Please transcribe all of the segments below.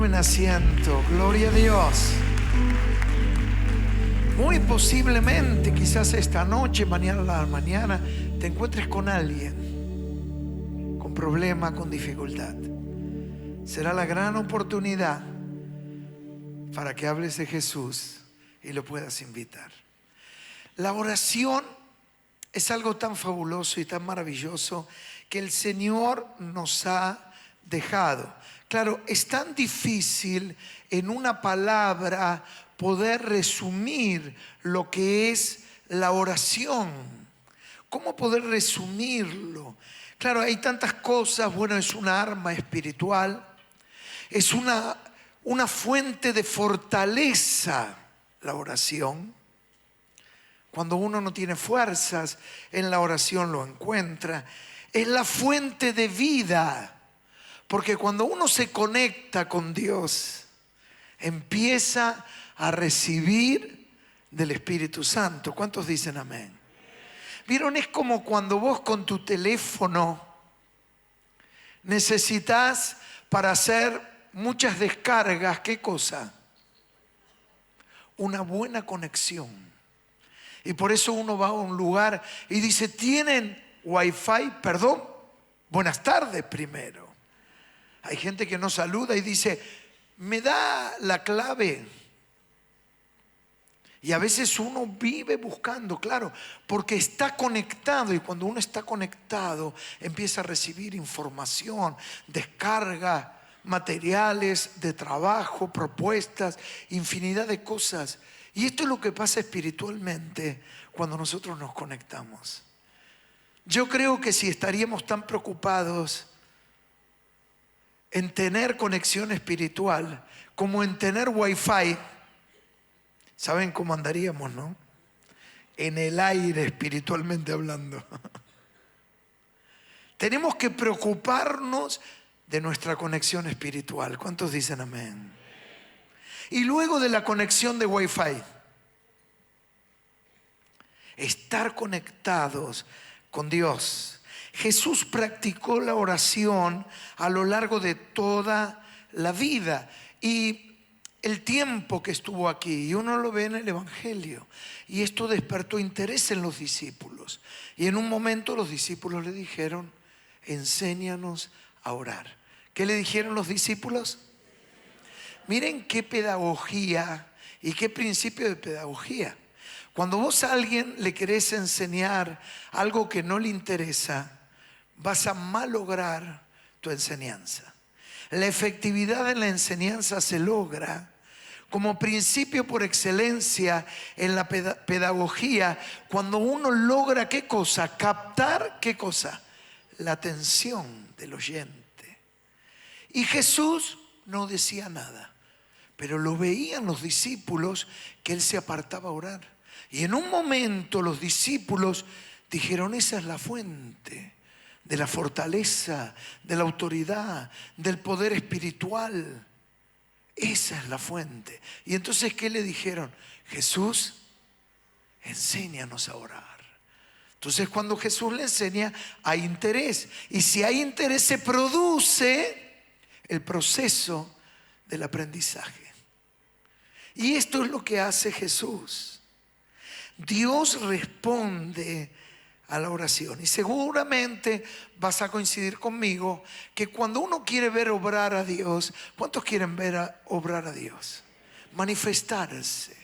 Tomen asiento, gloria a Dios. Muy posiblemente, quizás esta noche, mañana a la mañana, te encuentres con alguien con problema, con dificultad. Será la gran oportunidad para que hables de Jesús y lo puedas invitar. La oración es algo tan fabuloso y tan maravilloso que el Señor nos ha dejado. Claro, es tan difícil en una palabra poder resumir lo que es la oración. ¿Cómo poder resumirlo? Claro, hay tantas cosas. Bueno, es una arma espiritual, es una fuente de fortaleza la oración. Cuando uno no tiene fuerzas, en la oración lo encuentra. Es la fuente de vida, porque cuando uno se conecta con Dios, empieza a recibir del Espíritu Santo. ¿Cuántos dicen amén? ¿Vieron? Es como cuando vos con tu teléfono necesitas para hacer muchas descargas, ¿qué cosa? Una buena conexión. Y por eso uno va a un lugar y dice, ¿tienen Wi-Fi? Perdón, buenas tardes primero. Hay gente que no saluda y dice, ¿me da la clave? Y a veces uno vive buscando, claro, porque está conectado. Y cuando uno está conectado, empieza a recibir información, descarga, materiales de trabajo, propuestas, infinidad de cosas. Y esto es lo que pasa espiritualmente cuando nosotros nos conectamos. Yo creo que si estaríamos tan preocupados en tener conexión espiritual como en tener Wi-Fi, ¿saben cómo andaríamos, no? En el aire, espiritualmente hablando. Tenemos que preocuparnos de nuestra conexión espiritual. ¿Cuántos dicen amén? Y luego de la conexión de Wi-Fi, estar conectados con Dios. Jesús practicó la oración a lo largo de toda la vida y el tiempo que estuvo aquí, y uno lo ve en el Evangelio, y esto despertó interés en los discípulos. Y en un momento los discípulos le dijeron, enséñanos a orar. ¿Qué le dijeron los discípulos? Miren qué pedagogía y qué principio de pedagogía. Cuando vos a alguien le querés enseñar algo que no le interesa, vas a malograr tu enseñanza. La efectividad en la enseñanza se logra como principio por excelencia en la pedagogía cuando uno logra, ¿qué cosa? Captar, ¿qué cosa? La atención del oyente. Y Jesús no decía nada, pero lo veían los discípulos que él se apartaba a orar. Y en un momento los discípulos dijeron, esa es la fuente de la fortaleza, de la autoridad, del poder espiritual. Esa es la fuente. Y entonces, ¿qué le dijeron? Jesús, enséñanos a orar. Entonces, cuando Jesús le enseña, hay interés. Y si hay interés, se produce el proceso del aprendizaje. Y esto es lo que hace Jesús. Dios responde a la oración. Y seguramente vas a coincidir conmigo que cuando uno quiere ver obrar a Dios, ¿cuántos quieren ver obrar a Dios? Manifestarse.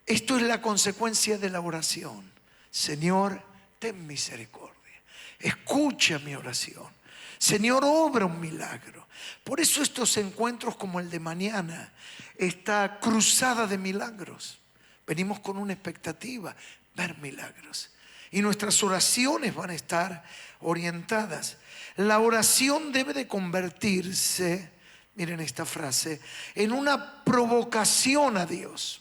Esto es la consecuencia de la oración. Señor, ten misericordia. Escucha mi oración. Señor, obra un milagro. Por eso estos encuentros como el de mañana, esta cruzada de milagros, venimos con una expectativa, ver milagros. Y nuestras oraciones van a estar orientadas. La oración debe de convertirse, miren esta frase, en una provocación a Dios.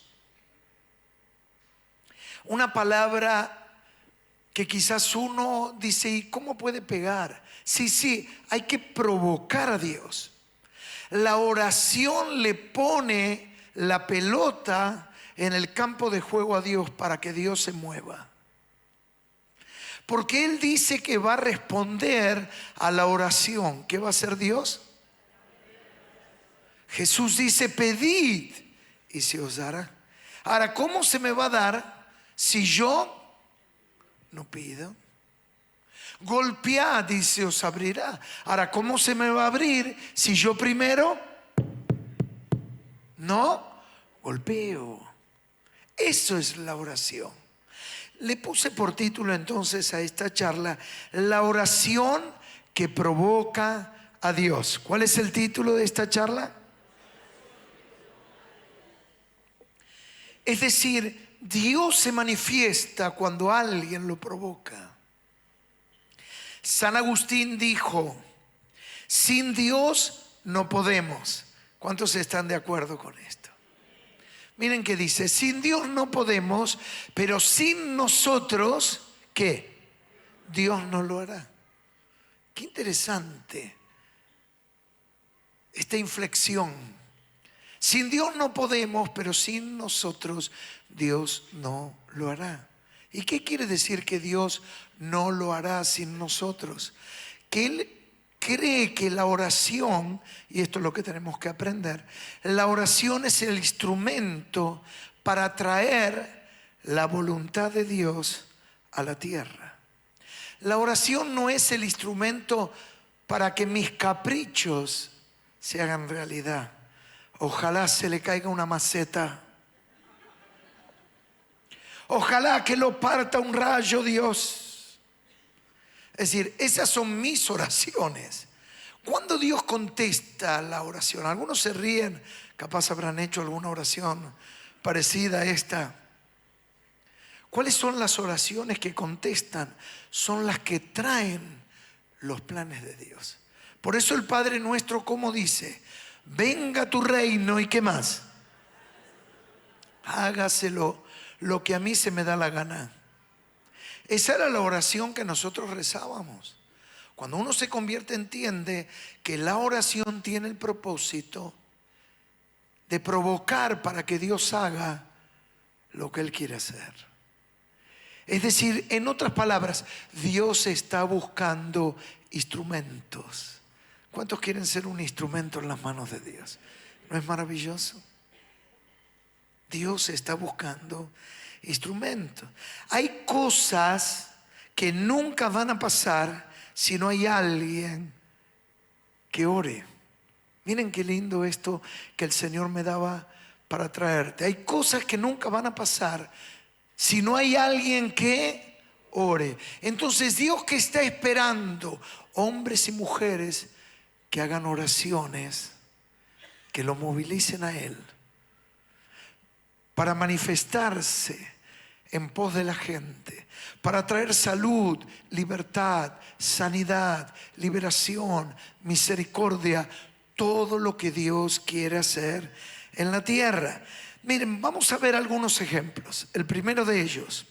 Una palabra que quizás uno dice, ¿y cómo puede pegar? Sí, hay que provocar a Dios. La oración le pone la pelota en el campo de juego a Dios para que Dios se mueva. Porque Él dice que va a responder a la oración. ¿Qué va a hacer Dios? Jesús dice, pedid y se os dará. Ahora, ¿cómo se me va a dar si yo no pido? Golpead y se os abrirá. Ahora, ¿cómo se me va a abrir si yo primero no golpeo? Eso es la oración. Le puse por título entonces a esta charla, la oración que provoca a Dios. ¿Cuál es el título de esta charla? Es decir, Dios se manifiesta cuando alguien lo provoca. San Agustín dijo, sin Dios no podemos. ¿Cuántos están de acuerdo con esto? Miren que dice, sin Dios no podemos, pero sin nosotros, ¿qué? Dios no lo hará. Qué interesante esta inflexión. Sin Dios no podemos, pero sin nosotros Dios no lo hará. ¿Y qué quiere decir que Dios no lo hará sin nosotros? Que Él cree que la oración, y esto es lo que tenemos que aprender, la oración es el instrumento para traer la voluntad de Dios a la tierra. La oración no es el instrumento para que mis caprichos se hagan realidad. Ojalá se le caiga una maceta. Ojalá que lo parta un rayo, Dios. Es decir, esas son mis oraciones. ¿Cuándo Dios contesta la oración? Algunos se ríen, capaz habrán hecho alguna oración parecida a esta. ¿Cuáles son las oraciones que contestan? Son las que traen los planes de Dios. Por eso el Padre nuestro, ¿cómo dice? Venga tu reino y ¿qué más? Hágaselo lo que a mí se me da la gana. Esa era la oración que nosotros rezábamos. Cuando uno se convierte, entiende que la oración tiene el propósito de provocar para que Dios haga lo que Él quiere hacer. Es decir, en otras palabras, Dios está buscando instrumentos. ¿Cuántos quieren ser un instrumento en las manos de Dios? ¿No es maravilloso? Dios está buscando instrumentos. Hay cosas que nunca van a pasar si no hay alguien que ore. Miren qué lindo esto que el Señor me daba para traerte. Hay cosas que nunca van a pasar si no hay alguien que ore. Entonces Dios, que está esperando hombres y mujeres que hagan oraciones, que lo movilicen a Él para manifestarse en pos de la gente, para traer salud, libertad, sanidad, liberación, misericordia, todo lo que Dios quiere hacer en la tierra. Miren, vamos a ver algunos ejemplos. El primero de ellos: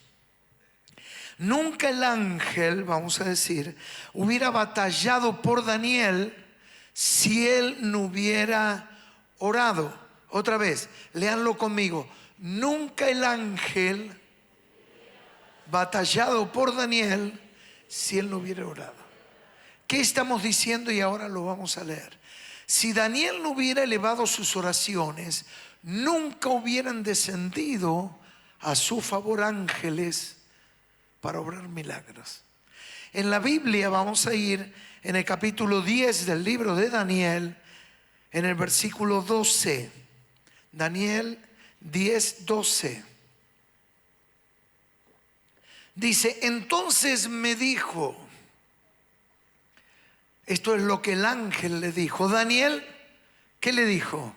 nunca el ángel, vamos a decir, hubiera batallado por Daniel si él no hubiera orado. Otra vez, léanlo conmigo. Nunca el ángel batallado por Daniel si él no hubiera orado. ¿Qué estamos diciendo? Y ahora lo vamos a leer. Si Daniel no hubiera elevado sus oraciones, nunca hubieran descendido a su favor ángeles para obrar milagros. En la Biblia vamos a ir en el capítulo 10 del libro de Daniel, en el versículo 12. Daniel 10, 12. Dice, entonces me dijo, esto es lo que el ángel le dijo. Daniel, ¿qué le dijo?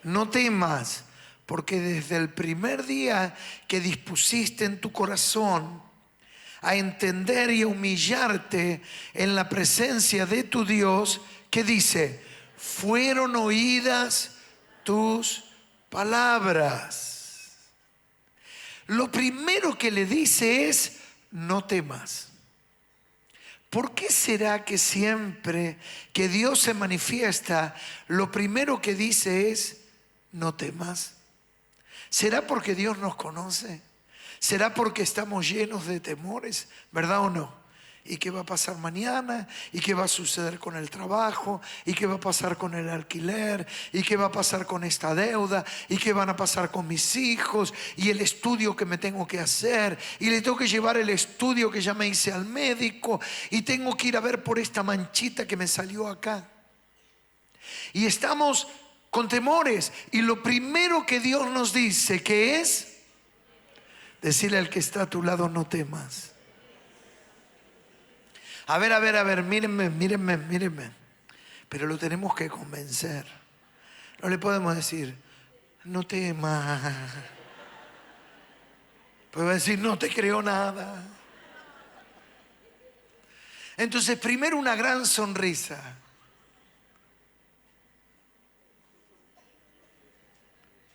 No temas, porque desde el primer día que dispusiste en tu corazón a entender y a humillarte en la presencia de tu Dios, ¿qué dice? Fueron oídas tus palabras. Lo primero que le dice es, no temas. ¿Por qué será que siempre que Dios se manifiesta, lo primero que dice es, no temas? ¿Será porque Dios nos conoce? ¿Será porque estamos llenos de temores? ¿Verdad o no? ¿Y qué va a pasar mañana? ¿Y qué va a suceder con el trabajo? ¿Y qué va a pasar con el alquiler? ¿Y qué va a pasar con esta deuda? ¿Y qué van a pasar con mis hijos? ¿Y el estudio que me tengo que hacer? ¿Y le tengo que llevar el estudio que ya me hice al médico? ¿Y tengo que ir a ver por esta manchita que me salió acá? Y estamos con temores. Y lo primero que Dios nos dice que es decirle al que está a tu lado: no temas. A ver, mírenme. Pero lo tenemos que convencer. No le podemos decir: no temas. Pues va a decir: no te creo nada. Entonces, primero una gran sonrisa.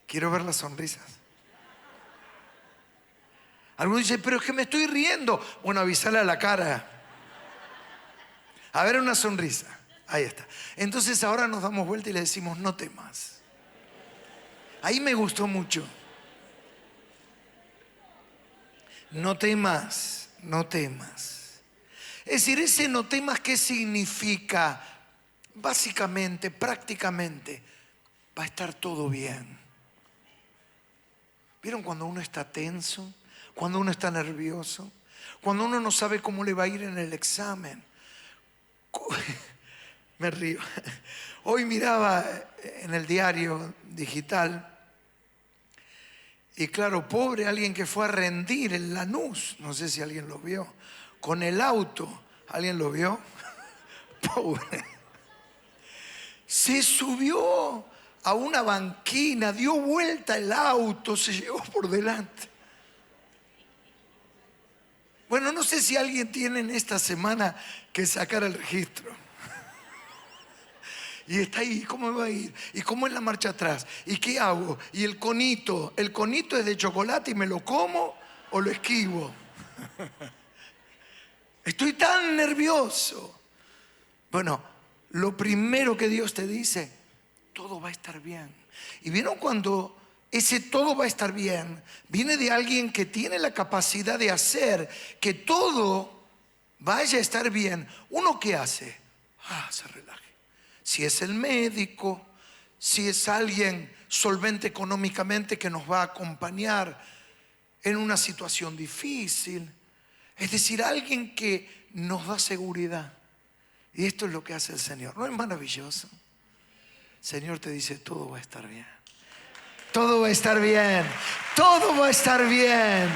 Quiero ver las sonrisas. Algunos dicen: pero es que me estoy riendo. Bueno, avísale a la cara. A ver, una sonrisa. Ahí está. Entonces ahora nos damos vuelta y le decimos: no temas. Ahí me gustó mucho. No temas, no temas. Es decir, ese no temas, ¿qué significa? Básicamente, prácticamente, va a estar todo bien. ¿Vieron cuando uno está tenso? Cuando uno está nervioso. Cuando uno no sabe cómo le va a ir en el examen. Me río. Hoy miraba en el diario digital y claro, pobre alguien que fue a rendir en Lanús, no sé si alguien lo vio, con el auto. ¿Alguien lo vio? Pobre. Se subió a una banquina, dio vuelta el auto, se llevó por delante. Bueno, no sé si alguien tiene en esta semana que sacar el registro. Y está ahí: ¿cómo me va a ir? ¿Y cómo es la marcha atrás? ¿Y qué hago? ¿Y el conito es de chocolate y me lo como o lo esquivo? Estoy tan nervioso. Bueno, lo primero que Dios te dice: todo va a estar bien. Y vieron cuando ese todo va a estar bien viene de alguien que tiene la capacidad de hacer que todo vaya a estar bien. ¿Uno qué hace? Se relaja. Si es el médico, si es alguien solvente económicamente que nos va a acompañar en una situación difícil. Es decir, alguien que nos da seguridad. Y esto es lo que hace el Señor. ¿No es maravilloso? El Señor te dice: todo va a estar bien. Todo va a estar bien. Todo va a estar bien.